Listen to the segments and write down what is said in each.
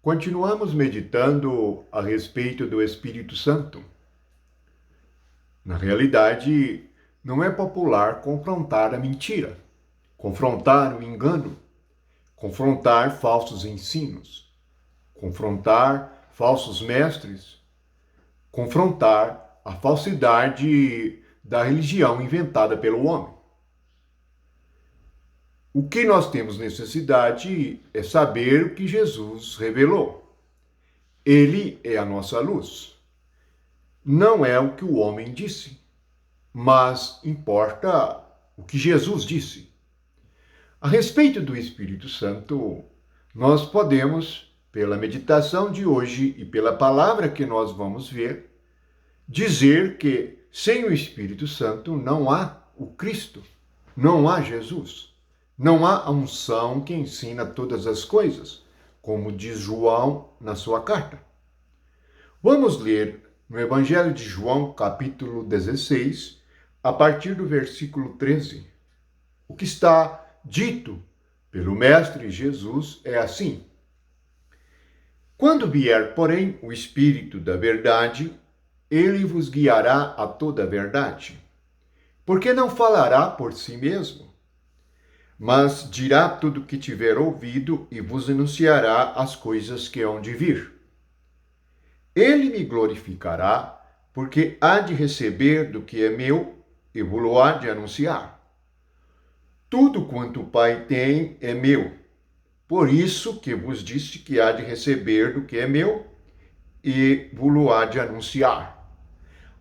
Continuamos meditando a respeito do Espírito Santo. Na realidade, não é popular confrontar a mentira, confrontar o engano, confrontar falsos ensinos, confrontar falsos mestres, confrontar a falsidade da religião inventada pelo homem. O que nós temos necessidade é saber o que Jesus revelou. Ele é a nossa luz. Não é o que o homem disse, mas importa o que Jesus disse. A respeito do Espírito Santo, nós podemos, pela meditação de hoje e pela palavra que nós vamos ver, dizer que sem o Espírito Santo não há o Cristo, não há Jesus. Não há a unção que ensina todas as coisas, como diz João na sua carta. Vamos ler no Evangelho de João, capítulo 16, a partir do versículo 13. O que está dito pelo Mestre Jesus é assim: Quando vier, porém, o Espírito da verdade, ele vos guiará a toda a verdade, porque não falará por si mesmo, mas dirá tudo o que tiver ouvido e vos anunciará as coisas que hão de vir. Ele me glorificará, porque há de receber do que é meu e vos há de anunciar. Tudo quanto o Pai tem é meu. Por isso que vos disse que há de receber do que é meu e vos há de anunciar.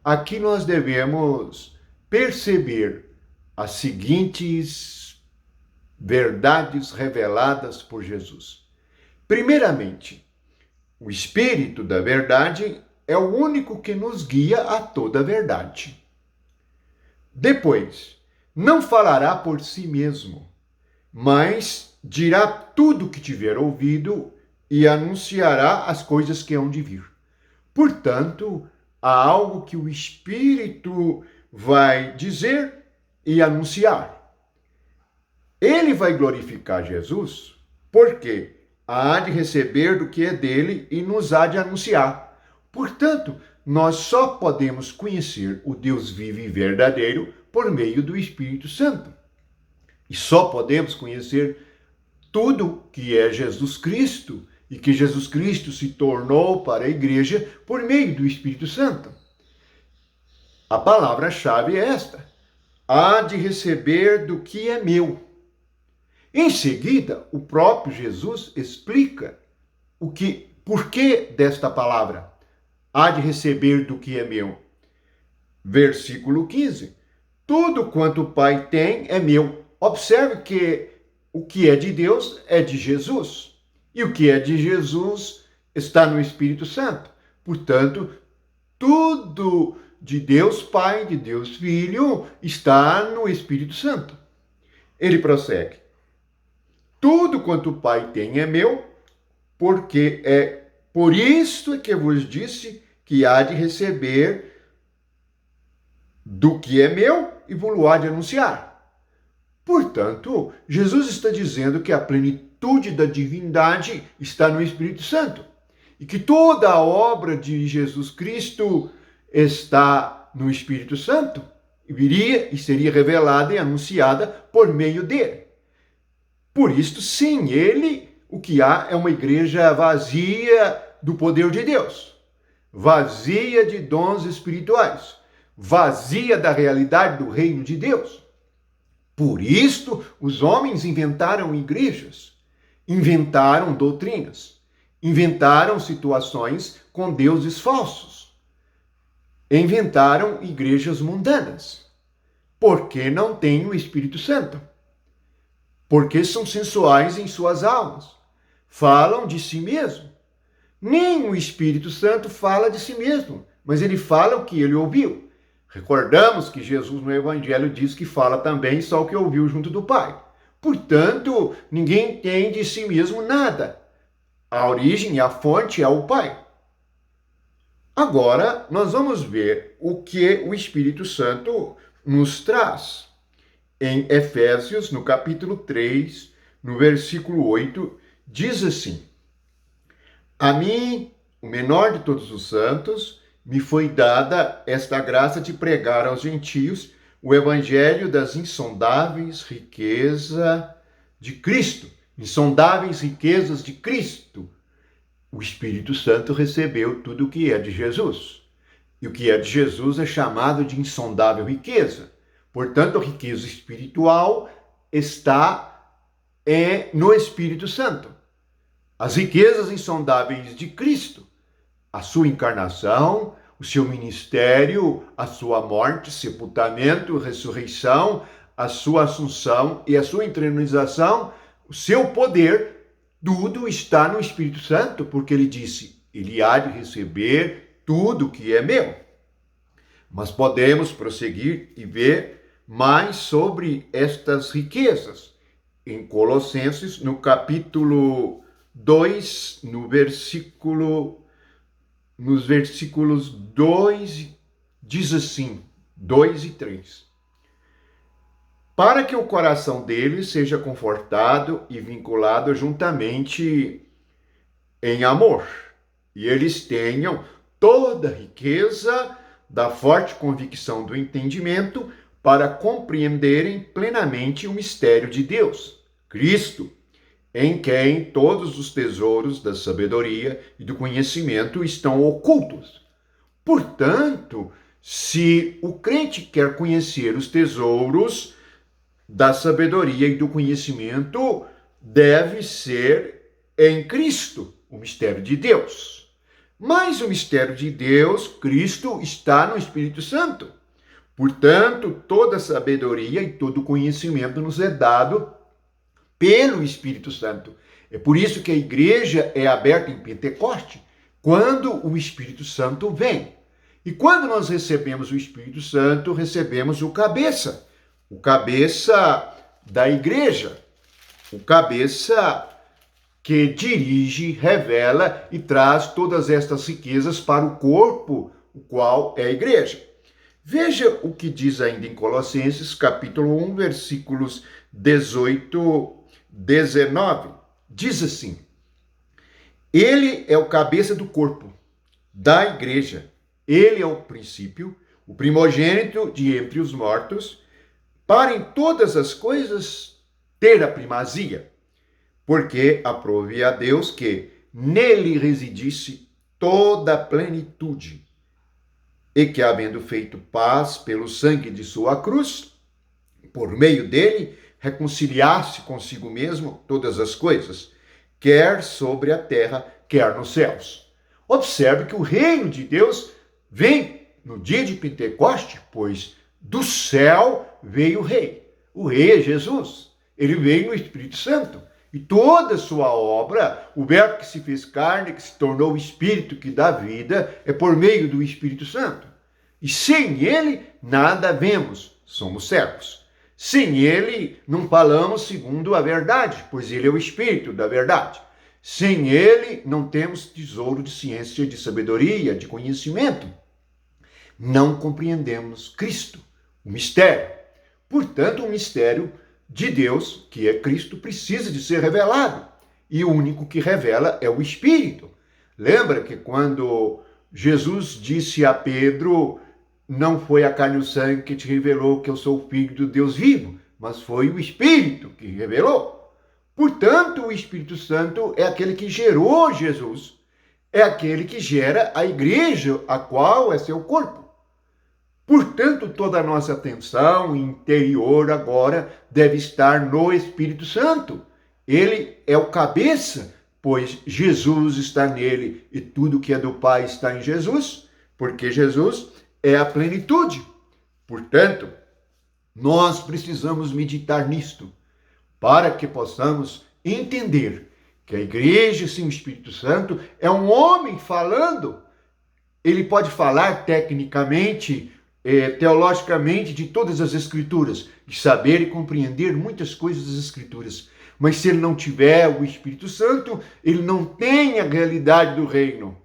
Aqui nós devemos perceber as seguintes verdades reveladas por Jesus. Primeiramente, o Espírito da verdade é o único que nos guia a toda a verdade. Depois, não falará por si mesmo, mas dirá tudo o que tiver ouvido e anunciará as coisas que hão de vir. Portanto, há algo que o Espírito vai dizer e anunciar. Ele vai glorificar Jesus porque há de receber do que é dele e nos há de anunciar. Portanto, nós só podemos conhecer o Deus vivo e verdadeiro por meio do Espírito Santo. E só podemos conhecer tudo que é Jesus Cristo e que Jesus Cristo se tornou para a igreja por meio do Espírito Santo. A palavra-chave é esta: há de receber do que é meu. Em seguida, o próprio Jesus explica por que desta palavra, há de receber do que é meu. Versículo 15. Tudo quanto o Pai tem é meu. Observe que o que é de Deus é de Jesus. E o que é de Jesus está no Espírito Santo. Portanto, tudo de Deus Pai, de Deus Filho, está no Espírito Santo. Ele prossegue: Tudo quanto o Pai tem é meu, porque é por isto que vos disse que há de receber do que é meu e vos há de anunciar. Portanto, Jesus está dizendo que a plenitude da divindade está no Espírito Santo e que toda a obra de Jesus Cristo está no Espírito Santo e viria e seria revelada e anunciada por meio dele. Por isso, sem ele, o que há é uma igreja vazia do poder de Deus, vazia de dons espirituais, vazia da realidade do reino de Deus. Por isto, os homens inventaram igrejas, inventaram doutrinas, inventaram situações com deuses falsos, inventaram igrejas mundanas, porque não têm o Espírito Santo. Porque são sensuais em suas almas, falam de si mesmo. Nem o Espírito Santo fala de si mesmo, mas ele fala o que ele ouviu. Recordamos que Jesus no Evangelho diz que fala também só o que ouviu junto do Pai. Portanto, ninguém tem de si mesmo nada. A origem e a fonte é o Pai. Agora, nós vamos ver o que o Espírito Santo nos traz. Em Efésios, no capítulo 3, no versículo 8, diz assim: A mim, o menor de todos os santos, me foi dada esta graça de pregar aos gentios o evangelho das insondáveis riquezas de Cristo. Insondáveis riquezas de Cristo. O Espírito Santo recebeu tudo o que é de Jesus. E o que é de Jesus é chamado de insondável riqueza. Portanto, a riqueza espiritual está no Espírito Santo. As riquezas insondáveis de Cristo, a sua encarnação, o seu ministério, a sua morte, sepultamento, ressurreição, a sua assunção e a sua entronização, o seu poder, tudo está no Espírito Santo, porque ele disse, ele há de receber tudo que é meu. Mas podemos prosseguir e ver mais sobre estas riquezas. Em Colossenses, no capítulo 2, nos versículos 2, diz assim, 2 e 3. Para que o coração deles seja confortado e vinculado juntamente em amor, e eles tenham toda a riqueza da forte convicção do entendimento para compreenderem plenamente o mistério de Deus, Cristo, em quem todos os tesouros da sabedoria e do conhecimento estão ocultos. Portanto, se o crente quer conhecer os tesouros da sabedoria e do conhecimento, deve ser em Cristo, o mistério de Deus. Mas o mistério de Deus, Cristo, está no Espírito Santo. Portanto, toda sabedoria e todo conhecimento nos é dado pelo Espírito Santo. É por isso que a igreja é aberta em Pentecoste, quando o Espírito Santo vem. E quando nós recebemos o Espírito Santo, recebemos o cabeça da igreja, o cabeça que dirige, revela e traz todas estas riquezas para o corpo, o qual é a igreja. Veja o que diz ainda em Colossenses, capítulo 1, versículos 18, 19. Diz assim, ele é o cabeça do corpo, da igreja. Ele é o princípio, o primogênito de entre os mortos, para em todas as coisas ter a primazia, porque aprove a Deus que nele residisse toda a plenitude, e que, havendo feito paz pelo sangue de sua cruz, por meio dele, reconciliasse consigo mesmo todas as coisas, quer sobre a terra, quer nos céus. Observe que o reino de Deus vem no dia de Pentecoste, pois do céu veio o rei. O rei é Jesus. Ele veio no Espírito Santo. E toda a sua obra, o verbo que se fez carne, que se tornou o Espírito que dá vida, é por meio do Espírito Santo. E sem ele, nada vemos, somos cegos. Sem ele, não falamos segundo a verdade, pois ele é o Espírito da verdade. Sem ele, não temos tesouro de ciência, de sabedoria, de conhecimento. Não compreendemos Cristo, o mistério. Portanto, o mistério de Deus, que é Cristo, precisa de ser revelado. E o único que revela é o Espírito. Lembra que quando Jesus disse a Pedro, não foi a carne e o sangue que te revelou que eu sou o Filho do Deus vivo, mas foi o Espírito que revelou. Portanto, o Espírito Santo é aquele que gerou Jesus, é aquele que gera a igreja, a qual é seu corpo. Portanto, toda a nossa atenção interior agora deve estar no Espírito Santo. Ele é o cabeça, pois Jesus está nele e tudo que é do Pai está em Jesus, porque Jesus é a plenitude. Portanto, nós precisamos meditar nisto, para que possamos entender que a igreja sem o Espírito Santo é um homem falando. Ele pode falar tecnicamente, teologicamente, de todas as Escrituras, de saber e compreender muitas coisas das Escrituras. Mas se ele não tiver o Espírito Santo, ele não tem a realidade do reino.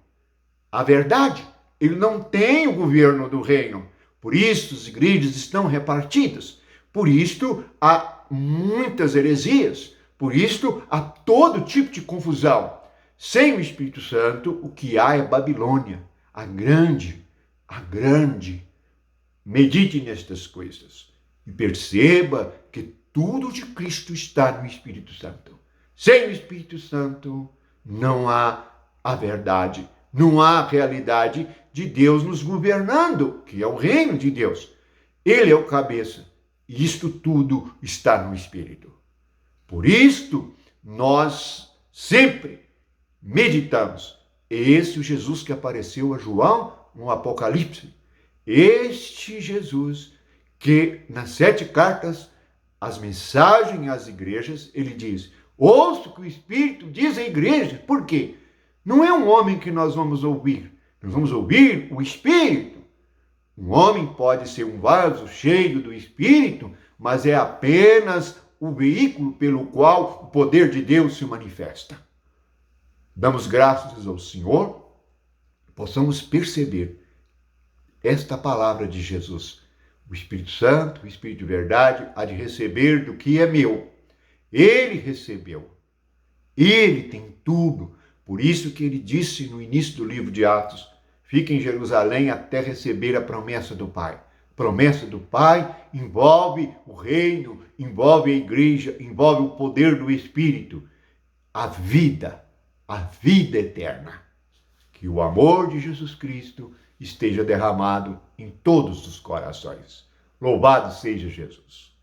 A verdade, ele não tem o governo do reino. Por isso as igrejas estão repartidas. Por isto há muitas heresias. Por isto há todo tipo de confusão. Sem o Espírito Santo, o que há é Babilônia, a grande. Medite nestas coisas e perceba que tudo de Cristo está no Espírito Santo. Sem o Espírito Santo, não há a verdade, não há a realidade de Deus nos governando, que é o reino de Deus. Ele é o cabeça, e isto tudo está no Espírito. Por isto, nós sempre meditamos. Esse é o Jesus que apareceu a João no Apocalipse. Este Jesus que, nas 7 cartas, as mensagens às igrejas, ele diz: ouço o que o Espírito diz à igreja. Por quê? Não é um homem que nós vamos ouvir. Nós vamos ouvir o Espírito. Um homem pode ser um vaso cheio do Espírito, mas é apenas o veículo pelo qual o poder de Deus se manifesta. Damos graças ao Senhor, possamos perceber esta palavra de Jesus. O Espírito Santo, o Espírito de verdade, há de receber do que é meu. Ele recebeu. Ele tem tudo. Por isso que ele disse no início do livro de Atos: fique em Jerusalém até receber a promessa do Pai. A promessa do Pai envolve o reino, envolve a igreja, envolve o poder do Espírito. A vida eterna. Que o amor de Jesus Cristo esteja derramado em todos os corações. Louvado seja Jesus.